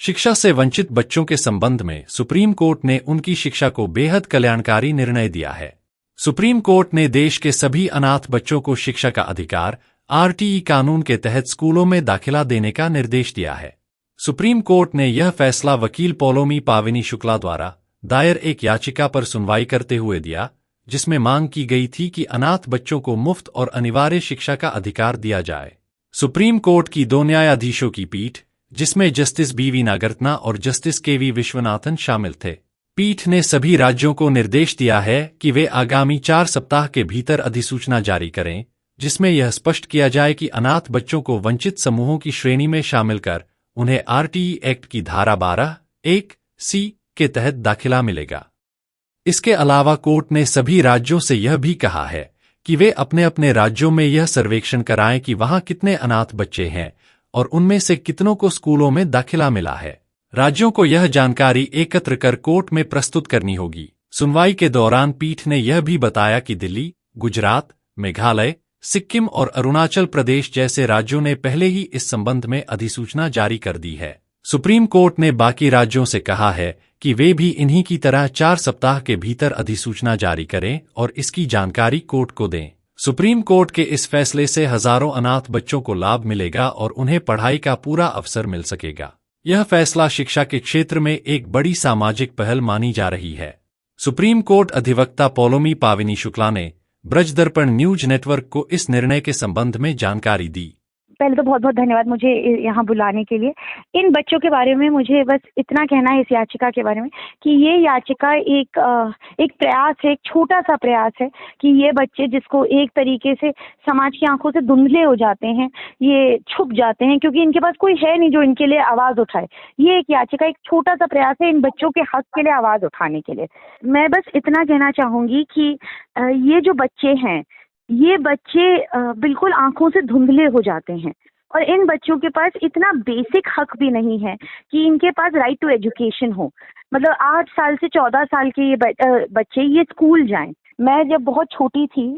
शिक्षा से वंचित बच्चों के संबंध में सुप्रीम कोर्ट ने उनकी शिक्षा को बेहद कल्याणकारी निर्णय दिया है। सुप्रीम कोर्ट ने देश के सभी अनाथ बच्चों को शिक्षा का अधिकार आरटीई कानून के तहत स्कूलों में दाखिला देने का निर्देश दिया है। सुप्रीम कोर्ट ने यह फैसला वकील पौलोमी पाविनी शुक्ला द्वारा दायर एक याचिका पर सुनवाई करते हुए दिया, जिसमें मांग की गई थी कि अनाथ बच्चों को मुफ्त और अनिवार्य शिक्षा का अधिकार दिया जाए। सुप्रीम कोर्ट की 2 न्यायाधीशों की पीठ, जिसमें जस्टिस बीवी नागरत्ना और जस्टिस केवी विश्वनाथन शामिल थे, पीठ ने सभी राज्यों को निर्देश दिया है कि वे आगामी 4 सप्ताह के भीतर अधिसूचना जारी करें, जिसमें यह स्पष्ट किया जाए कि अनाथ बच्चों को वंचित समूहों की श्रेणी में शामिल कर उन्हें आरटीई एक्ट की धारा 12(1)(c) के तहत दाखिला मिलेगा। इसके अलावा कोर्ट ने सभी राज्यों से यह भी कहा है कि वे अपने अपने राज्यों में यह सर्वेक्षण कराएं कि वहां कितने अनाथ बच्चे हैं और उनमें से कितनों को स्कूलों में दाखिला मिला है। राज्यों को यह जानकारी एकत्र कर कोर्ट में प्रस्तुत करनी होगी। सुनवाई के दौरान पीठ ने यह भी बताया कि दिल्ली, गुजरात, मेघालय, सिक्किम और अरुणाचल प्रदेश जैसे राज्यों ने पहले ही इस संबंध में अधिसूचना जारी कर दी है। सुप्रीम कोर्ट ने बाकी राज्यों से कहा है कि वे भी इन्हीं की तरह 4 सप्ताह के भीतर अधिसूचना जारी करें और इसकी जानकारी कोर्ट को दें। सुप्रीम कोर्ट के इस फैसले से हजारों अनाथ बच्चों को लाभ मिलेगा और उन्हें पढ़ाई का पूरा अवसर मिल सकेगा। यह फैसला शिक्षा के क्षेत्र में एक बड़ी सामाजिक पहल मानी जा रही है। सुप्रीम कोर्ट अधिवक्ता पौलोमी पाविनी शुक्ला ने ब्रज दर्पण न्यूज नेटवर्क को इस निर्णय के संबंध में जानकारी दी। पहले तो बहुत बहुत धन्यवाद मुझे यहाँ बुलाने के लिए। इन बच्चों के बारे में मुझे बस इतना कहना है इस याचिका के बारे में कि ये याचिका एक प्रयास है, एक छोटा सा प्रयास है कि ये बच्चे जिसको एक तरीके से समाज की आंखों से धुंधले हो जाते हैं, ये छुप जाते हैं क्योंकि इनके पास कोई है नहीं जो इनके लिए आवाज़ उठाए। ये एक याचिका, एक छोटा सा प्रयास है इन बच्चों के हक के लिए आवाज़ उठाने के लिए। मैं बस इतना कहना चाहूँगी कि ये जो बच्चे हैं, ये बच्चे बिल्कुल आंखों से धुंधले हो जाते हैं और इन बच्चों के पास इतना बेसिक हक भी नहीं है कि इनके पास राइट टू एजुकेशन हो। मतलब 8 साल से 14 साल के ये बच्चे ये स्कूल जाएं। मैं जब बहुत छोटी थी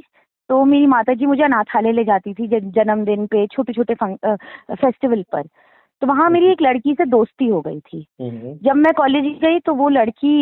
तो मेरी माताजी मुझे अनाथालय ले जाती थी जन्मदिन पे, छोटे छोटे फेस्टिवल पर। तो वहाँ मेरी एक लड़की से दोस्ती हो गई थी। जब मैं कॉलेज गई तो वो लड़की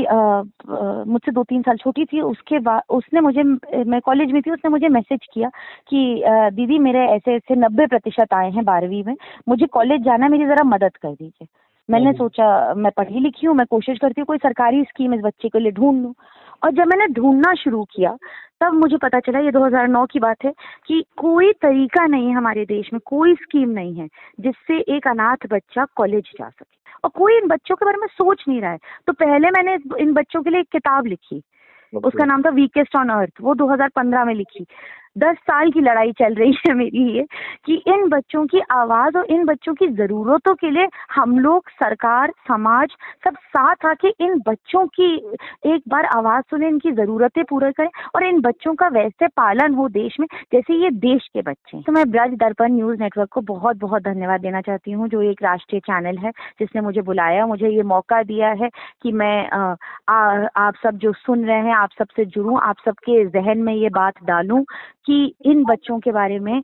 मुझसे 2-3 साल छोटी थी। उसके बाद उसने मुझे, मैं कॉलेज में थी, उसने मुझे मैसेज किया कि दीदी मेरे ऐसे ऐसे 90% आए हैं 12वीं में, मुझे कॉलेज जाना, मेरी ज़रा मदद कर दीजिए। मैंने सोचा मैं पढ़ी लिखी हूँ, मैं कोशिश करती हूँ कोई सरकारी स्कीम इस बच्चे के लिए ढूंढ लूँ। और जब मैंने ढूंढना शुरू किया तब मुझे पता चला, ये 2009 की बात है, कि कोई तरीका नहीं है हमारे देश में, कोई स्कीम नहीं है जिससे एक अनाथ बच्चा कॉलेज जा सके और कोई इन बच्चों के बारे में सोच नहीं रहा है। तो पहले मैंने इन बच्चों के लिए एक किताब लिखी, उसका नाम था वीकेस्ट ऑन अर्थ, वो 2015 में लिखी। 10 साल की लड़ाई चल रही है मेरी ये कि इन बच्चों की आवाज़ और इन बच्चों की ज़रूरतों के लिए हम लोग, सरकार, समाज सब साथ आके इन बच्चों की एक बार आवाज़ सुने, इनकी ज़रूरतें पूरा करें और इन बच्चों का वैसे पालन हो देश में जैसे ये देश के बच्चे हैं। तो मैं ब्रज दर्पण न्यूज़ नेटवर्क को बहुत बहुत धन्यवाद देना चाहती हूँ, जो एक राष्ट्रीय चैनल है जिसने मुझे बुलाया, मुझे ये मौका दिया है कि मैं आप सब जो सुन रहे हैं, आप सबसे जुड़ूं, आप सबके जहन में ये बात डालूं कि इन बच्चों के बारे में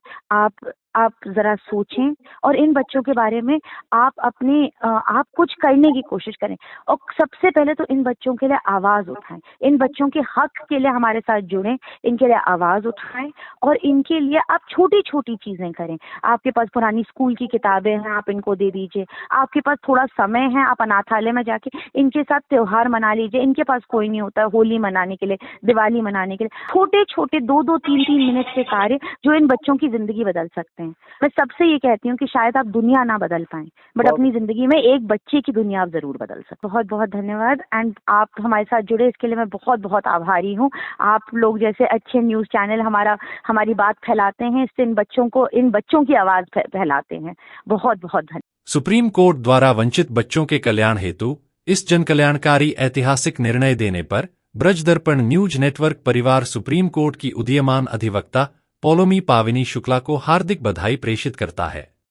आप ज़रा सोचें और इन बच्चों के बारे में आप कुछ करने की कोशिश करें। और सबसे पहले तो इन बच्चों के लिए आवाज़ उठाएं, इन बच्चों के हक के लिए हमारे साथ जुड़ें, इनके लिए आवाज़ उठाएं और इनके लिए आप छोटी छोटी चीज़ें करें। आपके पास पुरानी स्कूल की किताबें हैं, आप इनको दे दीजिए। आपके पास थोड़ा समय है, आप अनाथालय में जाके इनके साथ त्यौहार मना लीजिए। इनके पास कोई नहीं होता होली मनाने के लिए, दिवाली मनाने के लिए। छोटे छोटे 2-2, 3-3 मिनट के कार्य जो इन बच्चों की ज़िंदगी बदल सकते हैं। मैं सबसे ये कहती हूँ कि शायद आप दुनिया ना बदल पाएं, बट अपनी जिंदगी में एक बच्चे की दुनिया आप जरूर बदल सकते। बहुत बहुत धन्यवाद एंड आप हमारे साथ जुड़े इसके लिए मैं बहुत बहुत आभारी हूँ। आप लोग जैसे अच्छे न्यूज़ चैनल हमारी बात फैलाते हैं, इससे इन बच्चों की आवाज़ फैलाते हैं। बहुत बहुत धन्यवाद। सुप्रीम कोर्ट द्वारा वंचित बच्चों के कल्याण हेतु इस जन कल्याणकारी ऐतिहासिक निर्णय देने पर ब्रज दर्पण न्यूज नेटवर्क परिवार सुप्रीम कोर्ट की उदीयमान अधिवक्ता पौलोमी पाविनी शुक्ला को हार्दिक बधाई प्रेषित करता है।